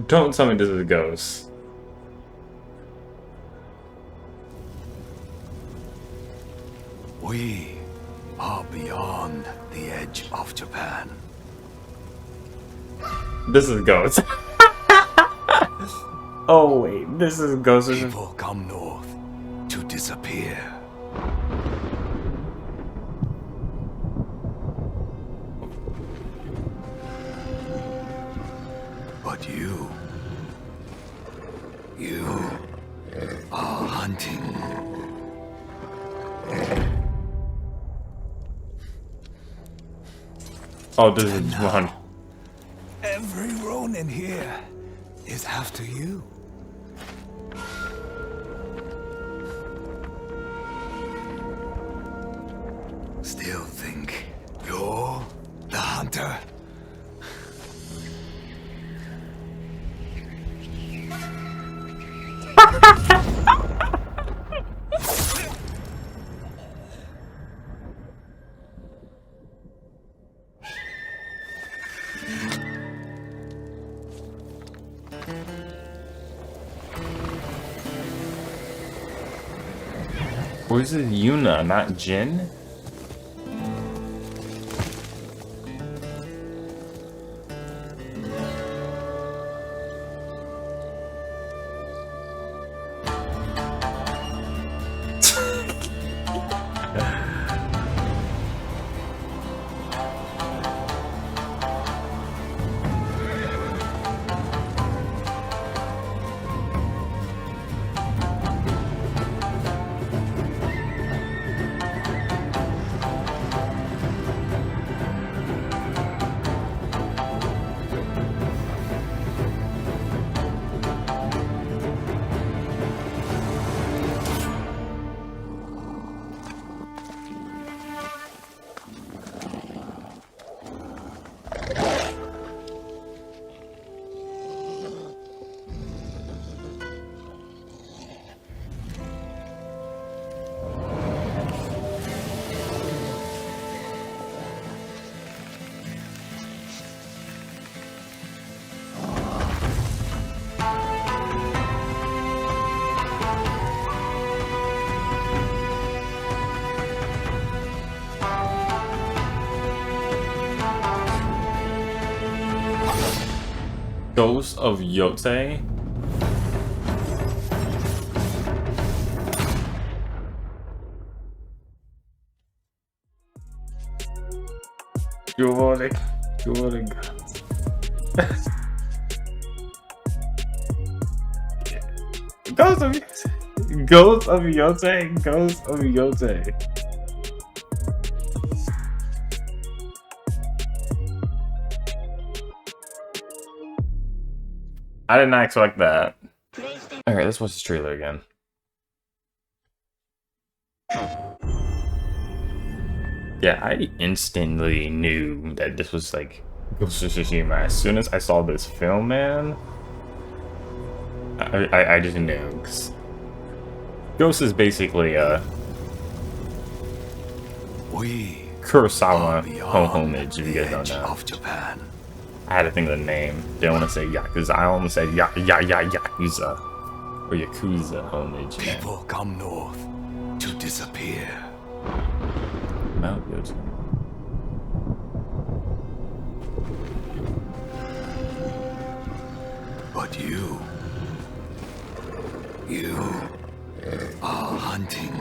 Don't tell me this is a ghost. We are beyond the edge of Japan. This is ghost. Oh wait, this is ghost. People come north to disappear. But you are hunting. Oh, this is one. Every Ronin here is after you. Still think you're the hunter? Or is it Yuna, not Jin? Ghost of Yōtei? Ghost of Ghost of Yōtei? Ghost of Yōtei. I did not expect that. Alright, let's watch this trailer again. Yeah, I instantly knew that this was like Ghost of Tsushima. As soon as I saw this film, man, I just knew. 'Cause Ghost is basically a Kurosawa homage, if you guys don't know. Of Japan. I had to think of the name. Didn't want to say Yakuza. I almost said Yakuza. Or Yakuza homage. People come north to disappear. Mount Yōtei. But you are hunting.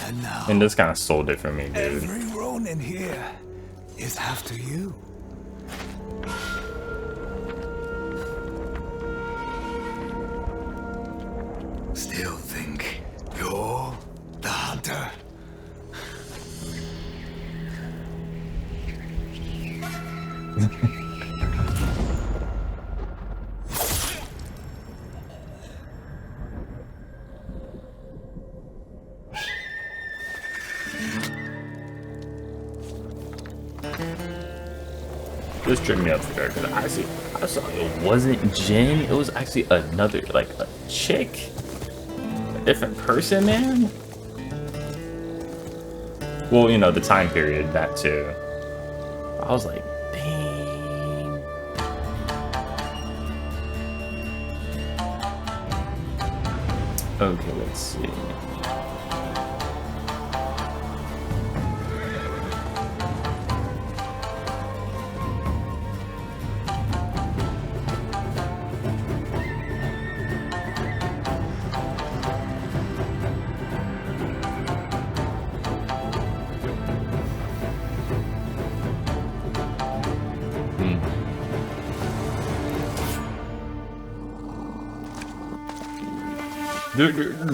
And now, And this kind of sold it for me, dude. every Ronin here is after you. Still think you're the hunter? This tripped me up for because I saw it wasn't Jin. It was actually another, like a chick, a different person, man. Well, you know, the time period, that too. I was like, dang. Okay, let's see.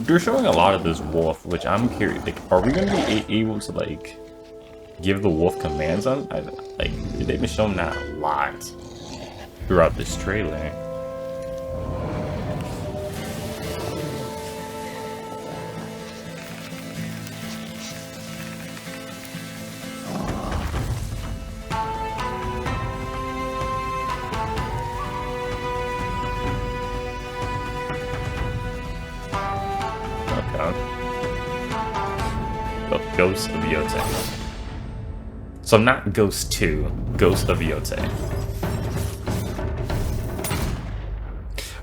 They're showing a lot of this wolf, which I'm curious. Like, are we gonna be able to like give the wolf commands on? Like, they've been showing that a lot throughout this trailer. Ghost of Yōtei. So not Ghost 2, Ghost of Yōtei.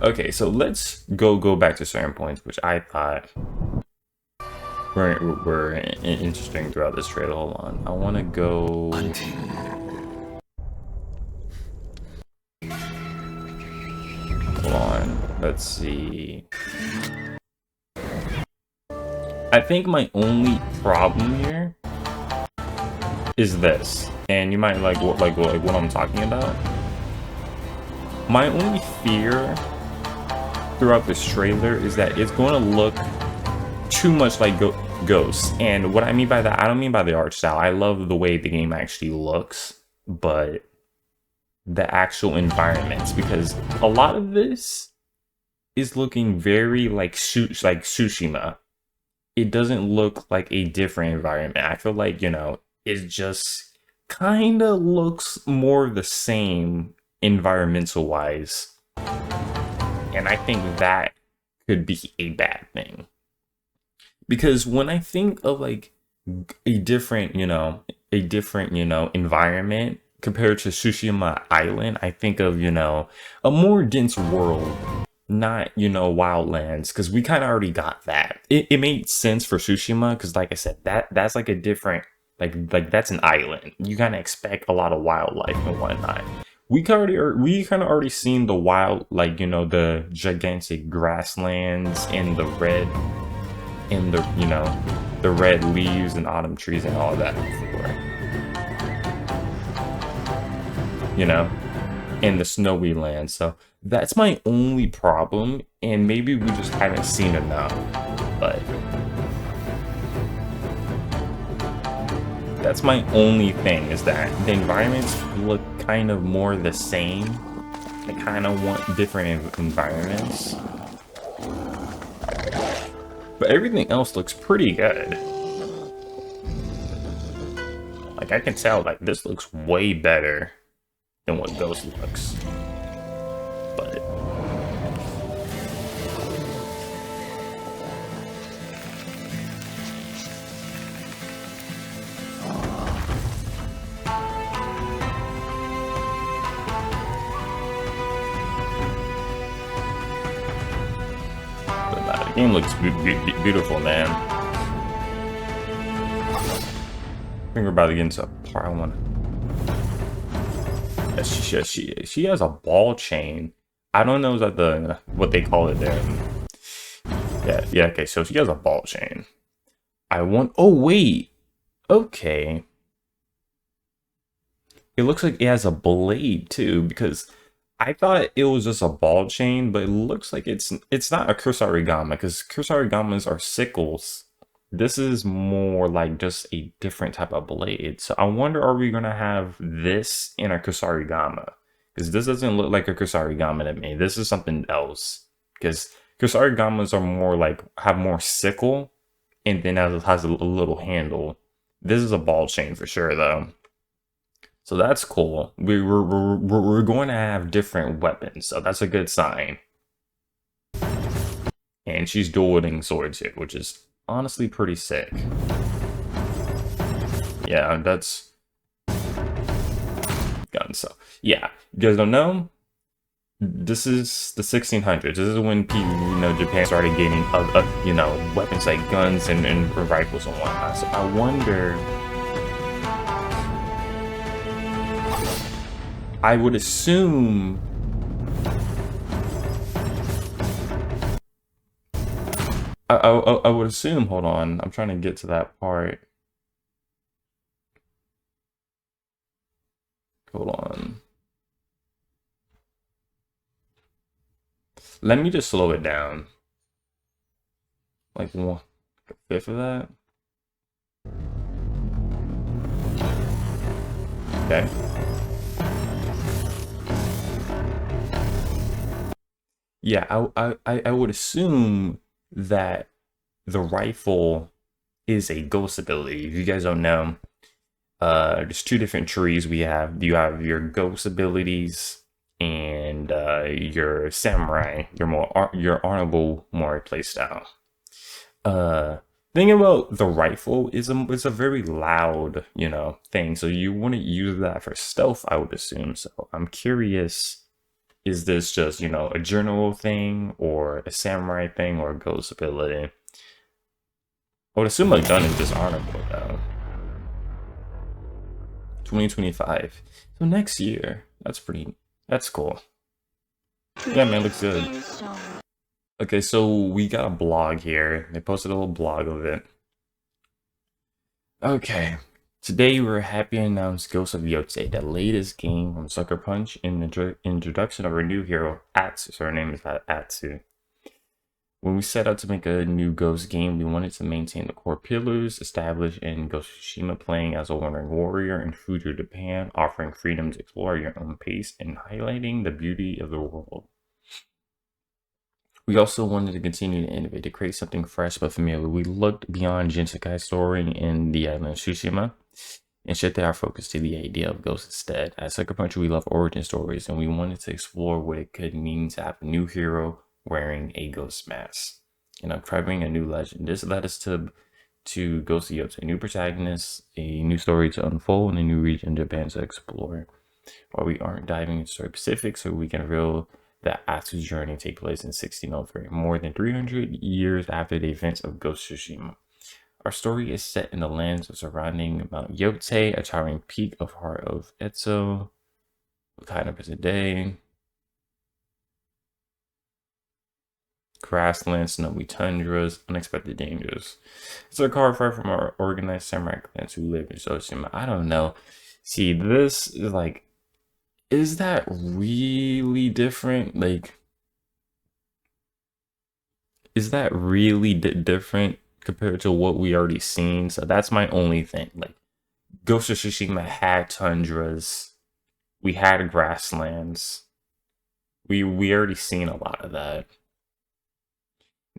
Okay, so let's go back to certain points, which I thought were interesting throughout this trailer. Hold on, I want to go. Hold on, let's see. I think my only problem here is this, and you might like what I'm talking about. My only fear throughout this trailer is that it's going to look too much like Ghosts, and what I mean by that, I don't mean by the art style. I love the way the game actually looks, but the actual environments, because a lot of this is looking very like Tsushima. It doesn't look like a different environment. I feel like, you know, it just kind of looks more the same environmental wise. And I think that could be a bad thing. Because when I think of like a different, environment compared to Tsushima Island, I think of, a more dense world. Not, Wildlands, because we kind of already got that. It made sense for Tsushima, because like I said, that's like a different, like that's an island. You kind of expect a lot of wildlife and whatnot. We kind of already seen the wild, like, the gigantic grasslands and the red, the red leaves and autumn trees and all that before. In the snowy land. So that's my only problem, and maybe we just haven't seen enough, but that's my only thing, is that the environments look kind of more the same. I kind of want different environments, but everything else looks pretty good. Like, I can tell, like, this looks way better than what Ghost looks. But the game looks beautiful, man. I think we're about to get into a part I want. She has a ball chain. I don't know, is that what they call it there? Yeah, okay, so she has a ball chain. Oh wait, okay. It looks like it has a blade too, because I thought it was just a ball chain, but it looks like it's not a kusarigama, because kusarigamas are sickles. This is more like just a different type of blade. So I wonder, are we gonna have this in a kusarigama? Because this doesn't look like a kusarigama to me. This is something else. Because kusarigamas are more like, have more sickle, and then has a little handle. This is a ball chain for sure, though. So that's cool. We're going to have different weapons, so that's a good sign. And she's dual wielding swords here, which is honestly pretty sick. Yeah, that's gun. So yeah, you guys don't know. This is the 1600s. This is when people, Japan started getting, weapons like guns and rifles and whatnot. So I wonder. I would assume. I would assume. Hold on, I'm trying to get to that part. Hold on. Let me just slow it down. Like a fifth of that. Okay. Yeah, I would assume that the rifle is a ghost ability. If you guys don't know, there's two different trees we have. You have your ghost abilities and your samurai, your honorable more playstyle. Thing about the rifle is a very loud, thing. So you wouldn't use that for stealth, I would assume. So I'm curious, is this just, a general thing or a samurai thing or a ghost ability? I would assume a gun is just honorable though. 2025. So next year. That's cool. Yeah, man, looks good. Okay, so we got a blog here. They posted a little blog of it. Okay. Today we're happy to announce Ghost of Yōtei, the latest game from Sucker Punch, in the introduction of our new hero, Atsu. So her name is Atsu. When we set out to make a new Ghost game, we wanted to maintain the core pillars established in Ghost of Tsushima, playing as a wandering warrior in Future Japan, offering freedom to explore at your own pace and highlighting the beauty of the world. We also wanted to continue to innovate, to create something fresh but familiar. We looked beyond Jinsekai's story in the island of Tsushima and shifted our focus to the idea of Ghost instead. At Sucker Punch, we love origin stories, and we wanted to explore what it could mean to have a new hero wearing a ghost mask and uncovering a new legend. This led us to Ghost of Yōtei, new protagonists, a new story to unfold, and a new region of Japan to explore. While we aren't diving into story specifics, so we can reveal that Atsu's journey take place in 1603, more than 300 years after the events of Ghost of Tsushima. Our story is set in the lands surrounding Mount Yōtei, a towering peak of heart of Etso, kind of present day. Grasslands, snowy tundras, unexpected dangers. It's a card far from our organized samurai clans who live in Tsushima. I don't know. See, this is like, is that really different? Like, is that really different compared to what we already seen? So that's my only thing. Like, Ghost of Tsushima had tundras. We had grasslands. We already seen a lot of that.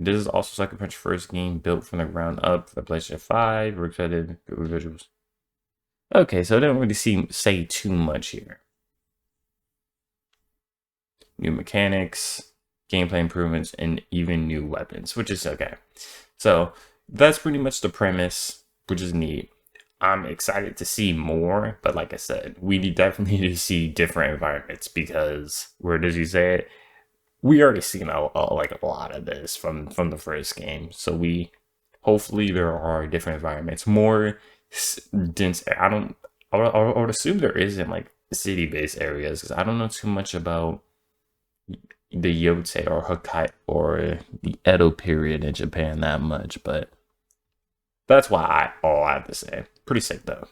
This is also Sucker Punch's first game built from the ground up for the PlayStation 5. We're excited with visuals. Okay, so it didn't really say too much here. New mechanics, gameplay improvements, and even new weapons, which is okay. So that's pretty much the premise, which is neat. I'm excited to see more, but like I said, we definitely need to see different environments, because where does he say it? We already seen a lot of this from the first game. So hopefully there are different environments, more dense. I would assume there isn't like city-based areas, because I don't know too much about the Yōtei or Hokkaido or the Edo period in Japan that much, but that's all I have to say. Pretty sick though.